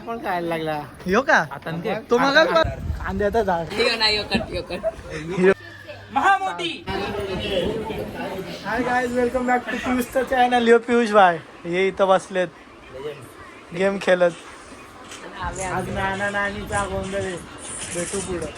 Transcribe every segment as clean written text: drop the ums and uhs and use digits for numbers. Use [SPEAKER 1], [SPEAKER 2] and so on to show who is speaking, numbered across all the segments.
[SPEAKER 1] पण खायला लागला
[SPEAKER 2] यो का तो मग कांद्याचा झाड hi guys welcome back to पियुषचं चॅनल. यो पियुष भाई हे इथं बसलेत गेम खेळत. आज नाना नानीचा गोंधळ आहे. भेटू पुढं.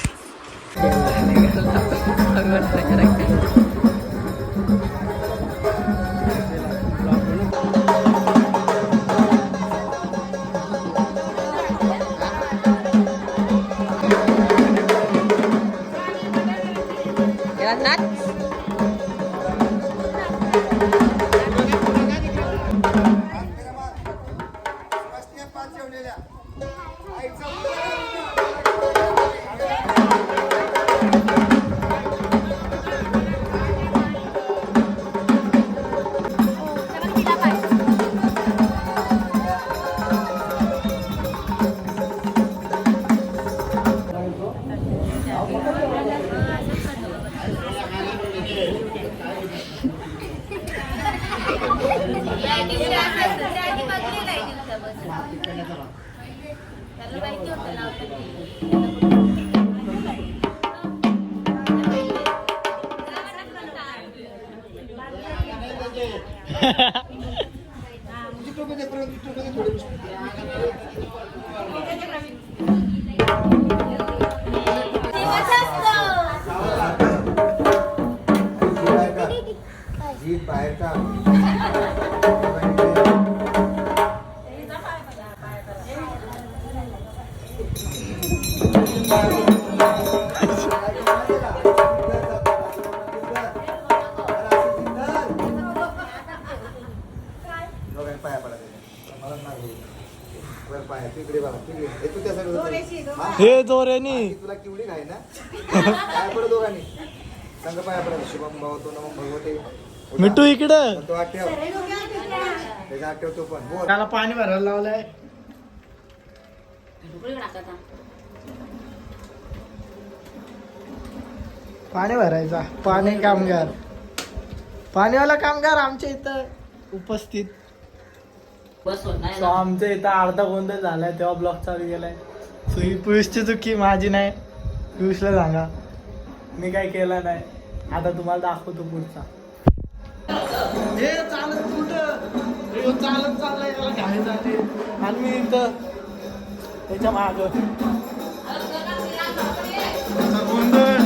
[SPEAKER 2] हे दोऱ्यानी
[SPEAKER 3] तुला किवडी खाय ना पाया पडत दोघांनी संघ पाया पडत शुभम भवतो नमः भगवते
[SPEAKER 2] मिठू इकडं
[SPEAKER 3] तो आठव त्याचा आठव तो पण बोल
[SPEAKER 2] त्याला पाणी भरायला लावलंय. पाणी भरायचा पाणी कामगार पाणीवाला कामगार आमच्या इथं उपस्थित. So, आमच्या इथं अर्धा गोंधळ झालाय तेव्हा ब्लॉग चालू गेलाय. सो ही पियुषची चुकी माझी नाही. पियुषला सांगा मी काय केलं नाही. आता तुम्हाला दाखवतो पुढचा. हे चालत कुठं चालत चाललाय याला घाई जाते आणि मी इथं त्याच्या माग गोंधळ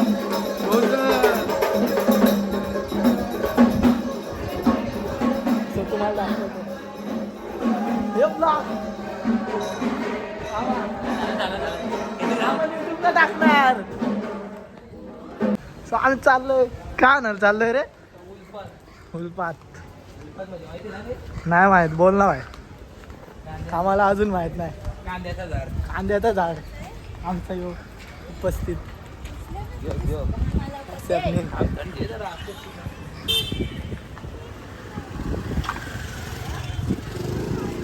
[SPEAKER 2] तुम्हाला दाखवतो हे ब्लॉग टाकणार. सो आम्ही चाललोय का ना चाललोय रे फुलपात नाही माहित बोल ना भाई आम्हाला अजून माहित नाही. कांद्याचा झाड आमचा योग उपस्थित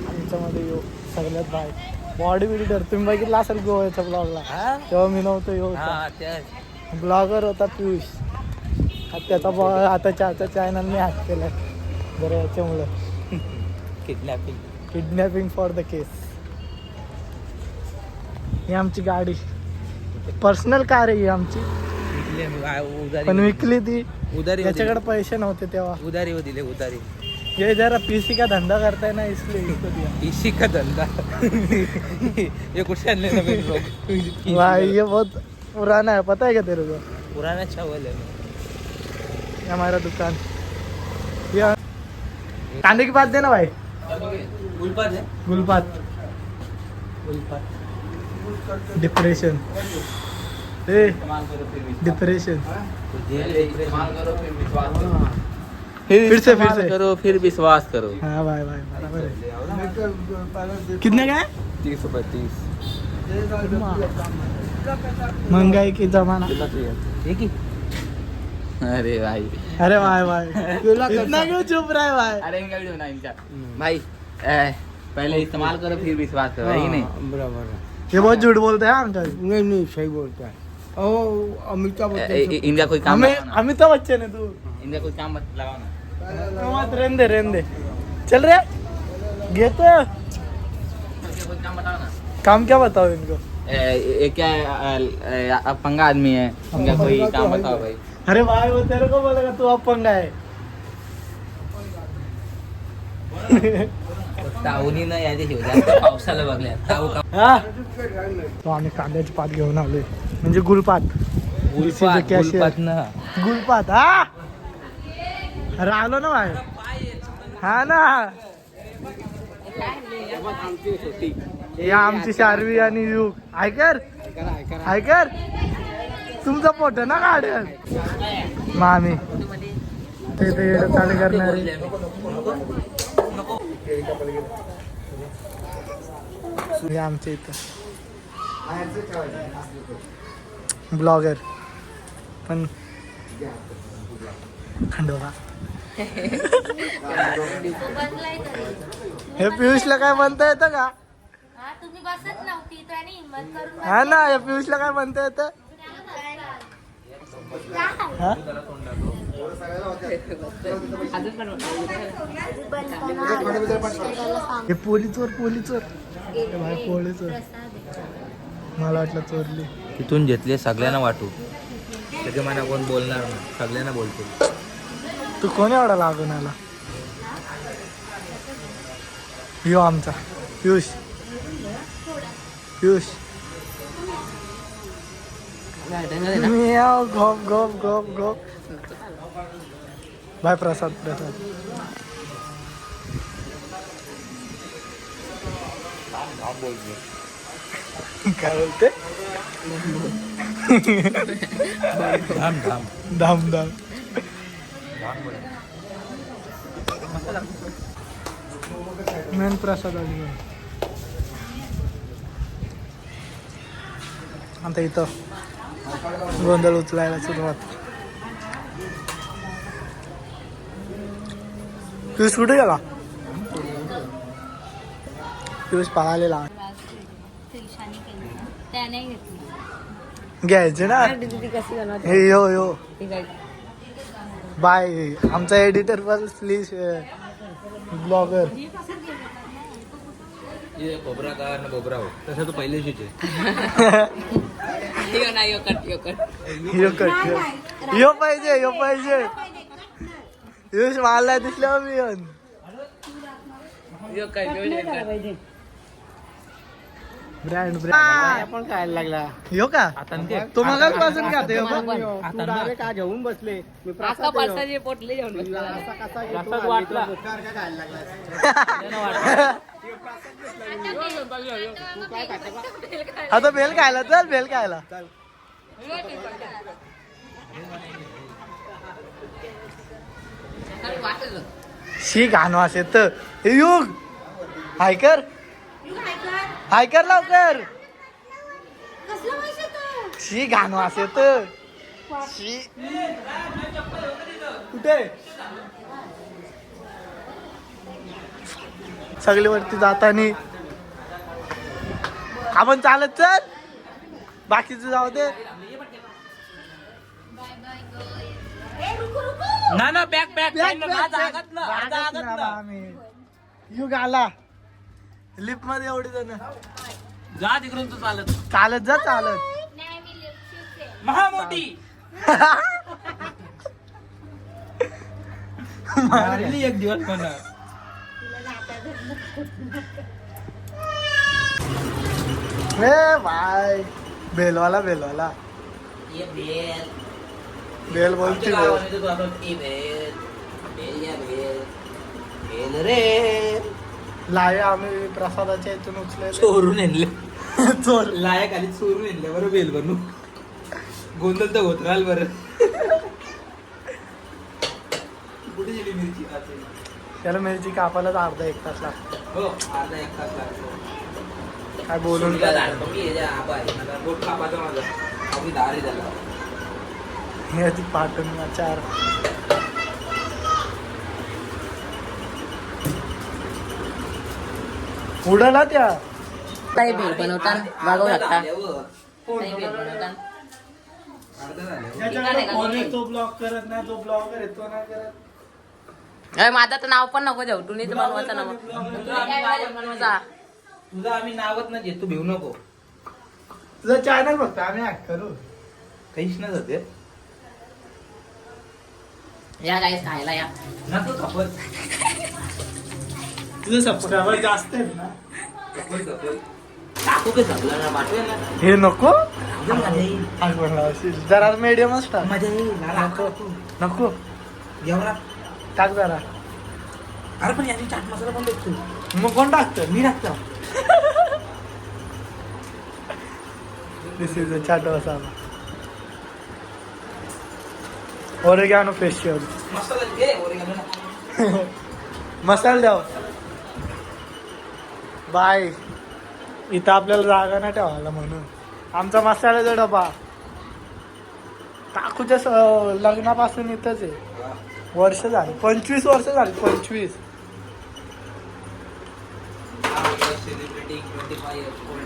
[SPEAKER 2] आमच्यामध्ये योग सगळ्यात बाहेर बॉडी बिल्डर तुम्ही बघितला असेल गोव्याच्या ब्लॉगला तेव्हा मी नव्हतो योग ब्लॉगर होता पियुष. त्याचा आता चॅनल मी हॅक केलाय बरं याच्यामुळं किडनॅपिंग फॉर द केस. ही आमची गाडी पर्सनल कार आहे ही आमची पण विकली ती त्याच्याकडे पैसे नव्हते तेव्हा
[SPEAKER 1] उधारी हो दिले उधारी.
[SPEAKER 2] ये जरा पीसी का धंधा करता है ना इसलिए इसको दिया.
[SPEAKER 1] पीसी का धंधा ये कुछ
[SPEAKER 2] भाई ये बहुत पुराना है पता है क्या तेरे को.
[SPEAKER 1] पुराना चावल है
[SPEAKER 2] हमारा दुकान ये कांदे की बात देना भाई.
[SPEAKER 1] गुलपात है
[SPEAKER 2] गुलपात डिप्रेशन डिप्रेशन फिर से
[SPEAKER 1] करो फिर विश्वास करो.
[SPEAKER 2] हाँ भाई भाई बराबर है. कितने का है
[SPEAKER 1] 30 रुपए 30.
[SPEAKER 2] महंगाई की जमाना.
[SPEAKER 1] अरे भाई
[SPEAKER 2] अरे भाई भाई इतना क्यों चुप रहा है भाई.
[SPEAKER 1] अरे इनका वीडियो बना इनका भाई पहले इस्तेमाल करो फिर विश्वास करो है कि नहीं.
[SPEAKER 3] बराबर
[SPEAKER 2] ये बहुत झूठ बोलते हैं अंकल.
[SPEAKER 3] नहीं सही बोलता है. अमिताभ
[SPEAKER 1] इनका कोई काम
[SPEAKER 2] अमिताभ बच्चन है तू.
[SPEAKER 1] इनका कोई काम मत लगाओ ना.
[SPEAKER 2] मत रहने दे चल रे घेतो.
[SPEAKER 1] कोई काम बताओ ना.
[SPEAKER 2] काम क्या बताओ इनको?
[SPEAKER 1] ये क्या पंगा आदमी है, क्या कोई काम बताओ भाई.
[SPEAKER 2] अरे भाई वो तेरे को बोलेगा तू अपंगा है.
[SPEAKER 1] ताऊनी ना यादी जास्त पावसाला बघल्या ताऊ का
[SPEAKER 2] हा तो आम्ही कांद्याची पात घेऊन आलोय म्हणजे गुलपात. गुलपात हा. अरे आलो ना बाहेर. हा ना हे आमची शार्वी आणि युग. ऐकर ऐकर तुमचा फोटो ना काढेल मामी ते येडं चालू करणारे. हे आमच्या इथं ब्लॉगर पण खंडोबा. हे पियुषला काय म्हणता येतं का?
[SPEAKER 4] तुम्ही बसत नव्हती त्याने हिंमत करून
[SPEAKER 2] हा ना या पियुषला काय म्हणता येतं? हा? हे पोली चोर हे भाई पोली चोर. मला वाटलं चोरली.
[SPEAKER 1] तिथून घेतले सगळ्यांना वाटू. त्याचे मला कोण बोलणार नाही, सगळ्यांना बोलतो.
[SPEAKER 2] तू कोण एवढा लागून आला? यो आमचा पियुष. पियुष मियाव गप गप गप गप. भाई प्रसाद प्रसाद. काय बोलते? धाम धाम. मेन प्रसाद आली. आता इथं गोंधळ उचलायला सुरुवात. पियुष कुठे गेला? पियुष पळालेला.
[SPEAKER 4] त्याने घेतली.
[SPEAKER 2] घ्यायचे ना हे यो यो. बाय आमचा एडिटर पण प्लीज ब्लॉगर.
[SPEAKER 1] खोबरा का ना बोबरा हो तसं तो पहिले शिचे.
[SPEAKER 2] यो पाहिजे यो पाहिजे. पियुष मला दिसल्यावर मी येऊन. ब्रँड ब्रँड
[SPEAKER 3] पण खायला लागला.
[SPEAKER 2] यो का तो मगाच पासून खाते
[SPEAKER 3] तू डायरेक्ट का घेऊन बसले. मी प्रसाद
[SPEAKER 4] पोटले घेऊन
[SPEAKER 3] असा कसा घेतो?
[SPEAKER 1] वाटला.
[SPEAKER 3] मुखार का खायला लागला?
[SPEAKER 2] आता बेल खायला चल बेल खायला. शी घाणवास येत. युग ऐकर ऐकर लवकर. शी घाणवास येत. शी कुठे सगळे वरती जातानी आपण चालत चल. बाकीचं जाऊ दे.
[SPEAKER 1] ना ना बॅक बॅक
[SPEAKER 2] युग आला लिफ्ट मध्ये एवढी जण.
[SPEAKER 1] जा तिकडून तू चालत
[SPEAKER 2] चालत जा चालत.
[SPEAKER 1] महामोठी एक दिवस पण
[SPEAKER 2] भाई बेलवाला बेलवाला
[SPEAKER 1] ये बेल
[SPEAKER 2] बेल बोलती
[SPEAKER 1] बेल रे
[SPEAKER 2] लाया आम्ही प्रसादाच्या इथून उचले.
[SPEAKER 1] चोरून आणले.
[SPEAKER 2] चोर
[SPEAKER 1] लायक आली चोरून आणले बरं बेल बनू. गोंधळ तर होत राहिल बरं. कुठे गेली मिरची?
[SPEAKER 2] त्याला मिरची कापायला अर्धा एक तास लागतो.
[SPEAKER 1] हो अर्धा एक तास लागतो.
[SPEAKER 2] काय बोलून
[SPEAKER 1] बोट कापायचा माझा अगदी दारी झाला.
[SPEAKER 2] हे आधी पाठवून चार उडाला त्या.
[SPEAKER 4] काही भेल बनवता मागवू शकता. काही भेल बनवता.
[SPEAKER 2] तो ब्लॉक करत नाही. तो ब्लॉगर येतो नाही करत.
[SPEAKER 4] माझं तर नाव पण नको देऊ. तू नाही तर बनवायचं नाव बनवायचा.
[SPEAKER 1] तुझं आम्ही नावच नाही घेत, तू भिवू नको.
[SPEAKER 2] तुझं चॅनल बघतो आम्ही ऍड करू.
[SPEAKER 1] काहीच नाही जाते.
[SPEAKER 4] या गाईस खायला या.
[SPEAKER 1] नको कपल.
[SPEAKER 2] तुझं सबस्क्रायबर जास्त आहेत ना.
[SPEAKER 1] Couple couple. टाकू का सगळं ना पाठवेल ना.
[SPEAKER 2] हे नको
[SPEAKER 1] मजा येईल.
[SPEAKER 2] आज बनला असेल जरा मीडियमच टाक.
[SPEAKER 1] मजा येईल.
[SPEAKER 2] नको
[SPEAKER 1] एवढा.
[SPEAKER 2] टाक जरा.
[SPEAKER 1] अरे पण याची चाट मसाला पण टाकतो.
[SPEAKER 2] मग कोण टाकतं?
[SPEAKER 1] मी टाकतो.
[SPEAKER 2] This is a chaat masala. Oregano फेशियल.
[SPEAKER 1] मसाला घे ओरिगॅनो ना.
[SPEAKER 2] मसाला द्याव. बाय. इथं आपल्याला जागा नाही ठेवायला म्हणून आमचा मसाल्याचा डबा काकूच्या लग्नापासून इथंच आहे. वर्ष झाली 25 वर्ष झाली 25.
[SPEAKER 1] Celebrity 25 years old.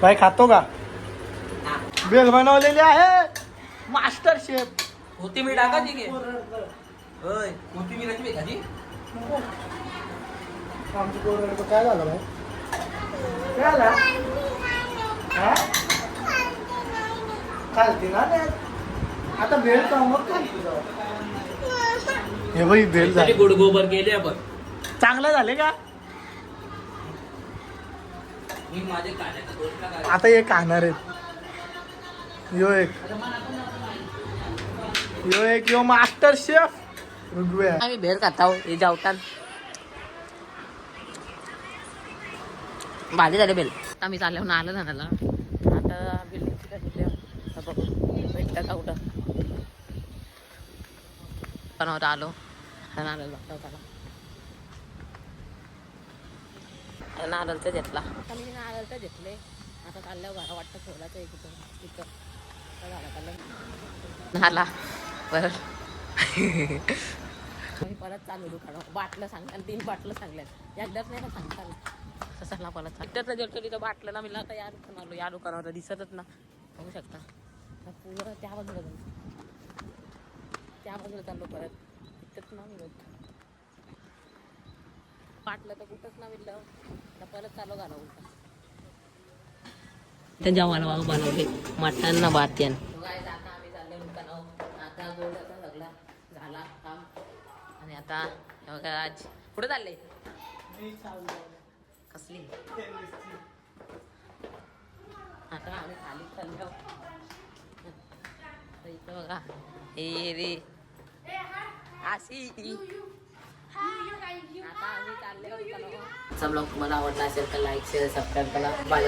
[SPEAKER 2] बाई खातो का? बेल बनवलेली आहे मास्टर शेफ.
[SPEAKER 1] कोथिंबीर टाकायची की? होय कोथिंबीराची बी खाली.
[SPEAKER 2] आमची पोरं काय झालं बाई? काय झालं? हा? खालती ना ते. आता भेळ का मग काय? हे बाई भेळ झाली.
[SPEAKER 1] गोड गोबर केले आपण.
[SPEAKER 2] चांगले झाले का?
[SPEAKER 1] मी माझे काढायचा दोष काय.
[SPEAKER 2] आता हे खाणार आहेत. यो मास्टर शेफ ऋग्वे.
[SPEAKER 4] आम्ही भेळ खाता हो हे जेवतात. भाजी झाली बेल. आता आम्ही चालल्यावर आलं जाण्याला. आता बिल्डिंगची काय बघू भेटतं का कुठं. पण आलो नारळ त्याला नारळ तर घेतला. आता मी नारळ तर घेतले. आता चालल्यावर घरा वाटतं ठेवलाच आहे तिथं झाला परत. मी परत चालू दुकान बाटलं सांगतात 3 बाटलं सांगल्यात एकदाच नाही ना सांगतात तसं परत सांगतात जेवतो तिथं बाटलं ना. मी आता या दुकान आलो. या दुकानावर दिसतच ना बघू शकता. पुढं त्या बाजूला चाललो परत इथंच ना मिळत बाटलं तर कुठंच ना मिळलं. परत चालू घाला उलटा. जेवण वाग बनवले मटण ना भात यान. आता आम्ही चाललो दुकानावर. आता गोल्डचा सगळा झाला काम. आणि आता बघा आज कुठे चालले? कसली आता आम्ही खाली चाललो. इथं बघा हे रे आशी. आता आम्ही चाललो दुकानावर. आजचा ब्लॉग तुम्हाला आवडला असेल तर लाईक शेअर सबस्क्राईब करा. बाय.